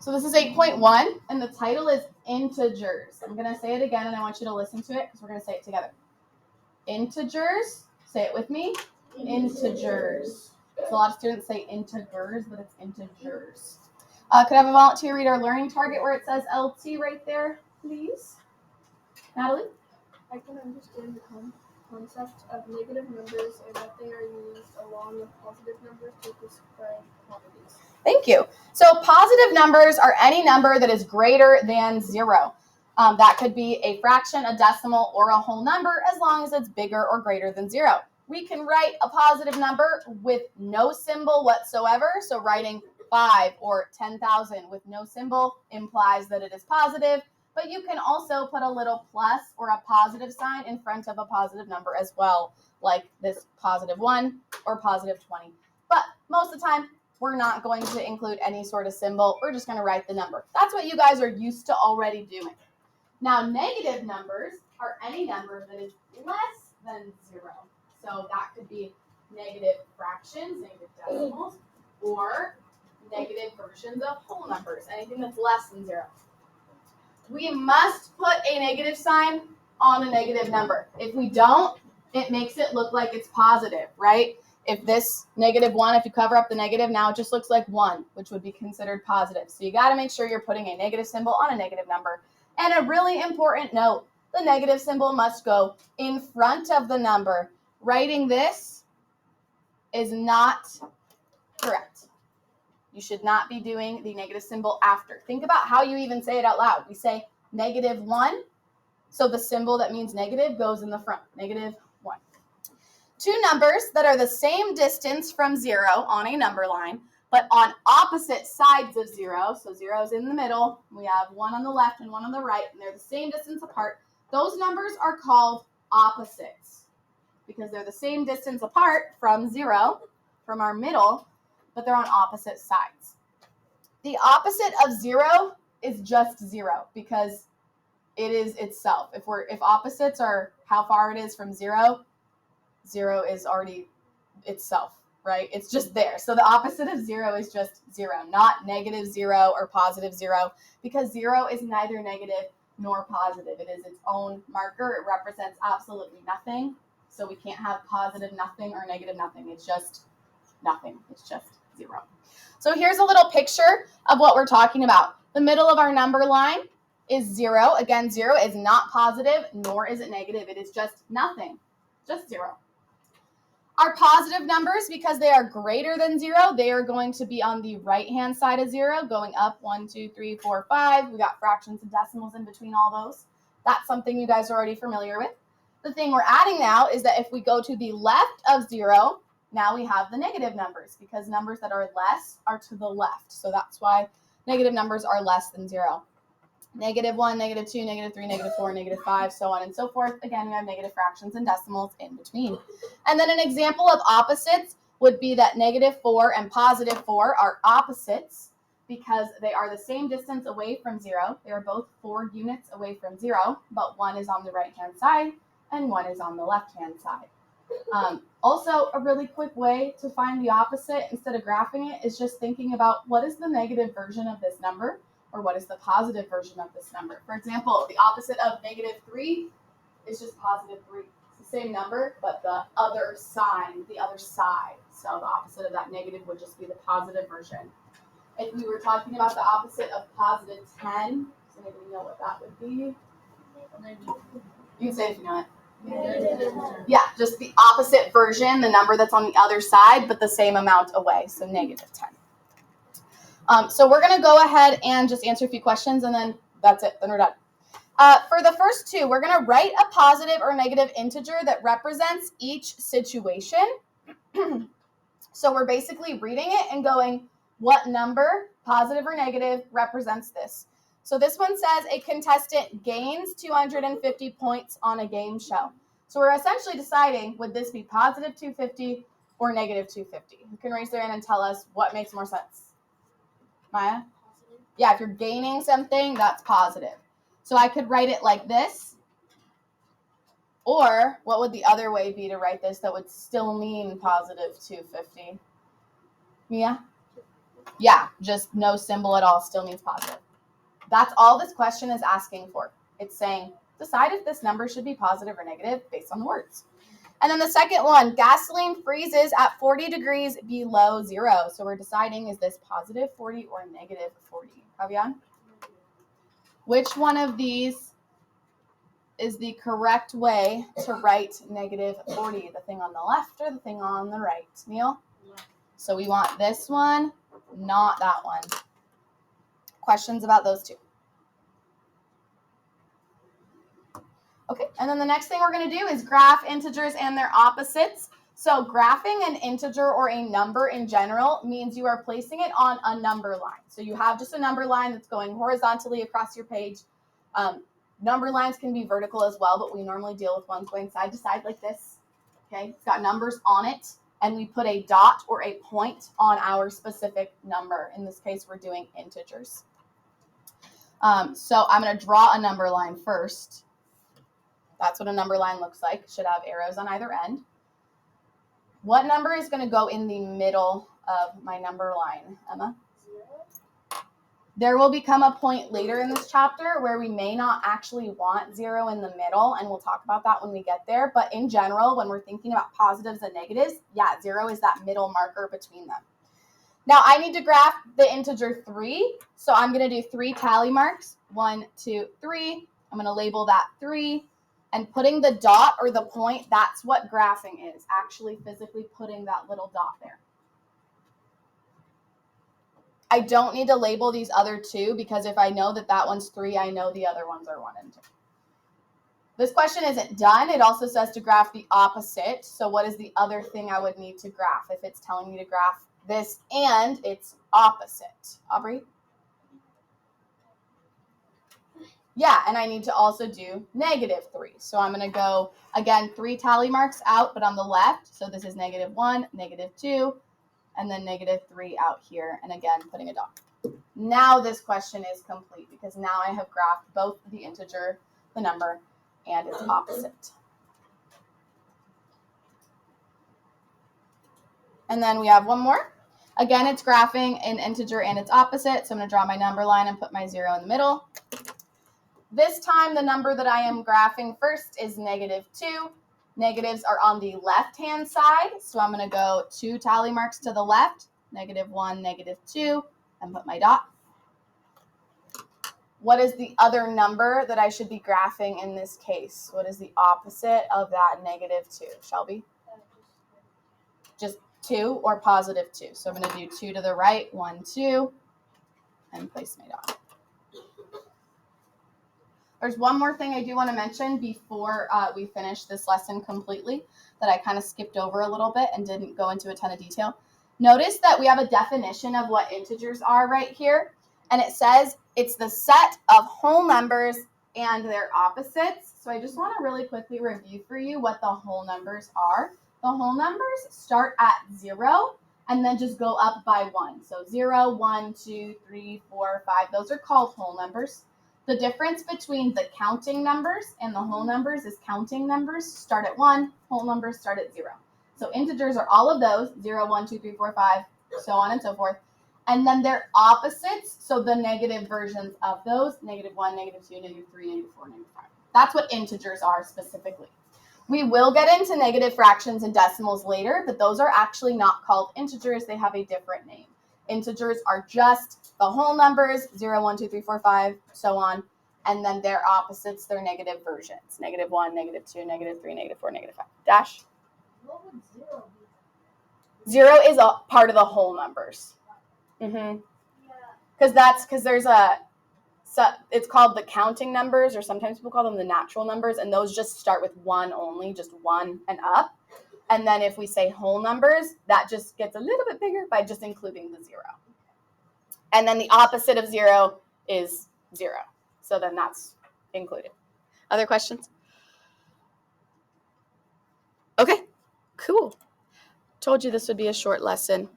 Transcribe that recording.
So this is 8.1, and the title is integers. I'm going to say it again, and I want you to listen to it because we're going to say it together. Integers. Say it with me. Integers. So a lot of students say integers, but it's integers. Could I have a volunteer read our learning target where it says LT right there, please? Natalie? I can understand the concept of negative numbers and that they are used along with positive numbers to describe quantities. Thank you. So positive numbers are any number that is greater than 0. That could be a fraction, a decimal, or a whole number as long as it's bigger or greater than 0. We can write a positive number with no symbol whatsoever. So writing 5 or 10,000 with no symbol implies that it is positive. But you can also put a little plus or a positive sign in front of a positive number as well, like this +1 or +20. But most of the time, we're not going to include any sort of symbol. We're just going to write the number. That's what you guys are used to already doing. Now, negative numbers are any number that is less than 0. So that could be negative fractions, negative decimals, or negative versions of whole numbers, anything that's less than 0. We must put a negative sign on a negative number. If we don't, it makes it look like it's positive, right? If this -1, if you cover up the negative, now it just looks like 1, which would be considered positive. So you got to make sure you're putting a negative symbol on a negative number. And a really important note, the negative symbol must go in front of the number. Writing this is not correct. You should not be doing the negative symbol after. Think about how you even say it out loud. We say -1, so the symbol that means negative goes in the front, -1. Two numbers that are the same distance from 0 on a number line, but on opposite sides of 0, so 0 is in the middle, we have one on the left and one on the right, and they're the same distance apart. Those numbers are called opposites because they're the same distance apart from 0, from our middle, but they're on opposite sides. The opposite of 0 is just 0 because it is itself. If opposites are how far it is from 0, 0 is already itself, right? It's just there. So the opposite of 0 is just 0, not -0 or +0, because 0 is neither negative nor positive. It is its own marker. It represents absolutely nothing. So we can't have positive nothing or negative nothing. It's just nothing. It's just 0. So here's a little picture of what we're talking about. The middle of our number line is 0. Again, 0 is not positive, nor is it negative. It is just nothing, just 0. Our positive numbers, because they are greater than 0, they are going to be on the right-hand side of 0, going up 1, 2, 3, 4, 5. We got fractions and decimals in between all those. That's something you guys are already familiar with. The thing we're adding now is that if we go to the left of 0, now we have the negative numbers, because numbers that are less are to the left. So that's why negative numbers are less than 0. -1, -2, -3, -4, -5, so on and so forth. Again, we have negative fractions and decimals in between. And then an example of opposites would be that -4 and +4 are opposites because they are the same distance away from 0. They are both 4 units away from 0, but one is on the right-hand side and one is on the left-hand side. Also, a really quick way to find the opposite instead of graphing it is just thinking about what is the negative version of this number, or what is the positive version of this number. For example, the opposite of -3 is just +3. It's the same number, but the other sign, the other side. So the opposite of that negative would just be the positive version. If we were talking about the opposite of +10, does anybody know what that would be? You can say it if you know it. Yeah, just the opposite version, the number that's on the other side, but the same amount away, so -10. So we're going to go ahead and just answer a few questions, and then that's it. Then we're done. For the first two, we're going to write a positive or negative integer that represents each situation. So we're basically reading it and going, what number, positive or negative, represents this? So this one says a contestant gains 250 points on a game show. So we're essentially deciding, would this be positive 250 or negative 250? Who can raise their hand and tell us what makes more sense? Maya? Positive. Yeah, if you're gaining something, that's positive. So I could write it like this. Or what would the other way be to write this that would still mean positive 250? Mia? Yeah, just no symbol at all still means positive. That's all this question is asking for. It's saying, decide if this number should be positive or negative based on the words. And then the second one, gasoline freezes at 40 degrees below zero. So we're deciding, is this positive 40 or negative 40? Javian? Which one of these is the correct way to write negative 40? The thing on the left or the thing on the right? Neil? So we want this one, not that one. Questions about those two? Okay, and then the next thing we're going to do is graph integers and their opposites. So graphing an integer or a number in general means you are placing it on a number line. So you have just a number line that's going horizontally across your page. Number lines can be vertical as well, but we normally deal with ones going side to side like this. Okay, it's got numbers on it, and we put a dot or a point on our specific number. In this case, we're doing integers. So I'm going to draw a number line first. That's what a number line looks like. Should have arrows on either end. What number is going to go in the middle of my number line, Emma? 0. There will become a point later in this chapter where we may not actually want 0 in the middle, and we'll talk about that when we get there. But in general, when we're thinking about positives and negatives, yeah, 0 is that middle marker between them. Now I need to graph the integer 3, so I'm going to do 3 tally marks. 1, 2, 3. I'm going to label that 3. And putting the dot or the point, that's what graphing is, actually physically putting that little dot there. I don't need to label these other 2 because if I know that that one's 3, I know the other ones are 1 and 2. This question isn't done. It also says to graph the opposite. So what is the other thing I would need to graph if it's telling me to graph this and its opposite? Aubrey? Yeah, and I need to also do negative 3. So I'm going to go, again, 3 tally marks out, but on the left. So this is negative 1, negative 2, and then negative 3 out here. And again, putting a dot. Now this question is complete because now I have graphed both the integer, the number, and its opposite. And then we have one more. Again, it's graphing an integer and its opposite. So I'm going to draw my number line and put my 0 in the middle. This time, the number that I am graphing first is negative 2. Negatives are on the left-hand side, so I'm going to go 2 tally marks to the left, negative 1, negative 2, and put my dot. What is the other number that I should be graphing in this case? What is the opposite of that negative 2? Shelby? Just 2 or positive 2. So I'm going to do 2 to the right, 1, 2, and place my dot. There's one more thing I do want to mention before we finish this lesson completely that I kind of skipped over a little bit and didn't go into a ton of detail. Notice that we have a definition of what integers are right here, and it says it's the set of whole numbers and their opposites. So I just want to really quickly review for you what the whole numbers are. The whole numbers start at 0 and then just go up by 1. So 0, 1, 2, 3, 4, 5. Those are called whole numbers. The difference between the counting numbers and the whole numbers is counting numbers start at 1, whole numbers start at 0. So integers are all of those, 0, 1, 2, 3, 4, 5, so on and so forth. And then their opposites, so the negative versions of those, negative 1, negative 2, negative 3, negative 4, negative 5. That's what integers are specifically. We will get into negative fractions and decimals later, but those are actually not called integers. They have a different name. Integers are just the whole numbers, 0, 1, 2, 3, 4, 5, so on. And then their opposites, their negative versions. Negative 1, negative 2, negative 3, negative 4, negative 5. Dash? What would 0 be? 0 is a part of the whole numbers. Because there's it's called the counting numbers, or sometimes people call them the natural numbers, and those just start with 1 only, just 1 and up. And then if we say whole numbers, that just gets a little bit bigger by just including the 0. And then the opposite of 0 is 0. So then that's included. Other questions? Okay, cool. Told you this would be a short lesson.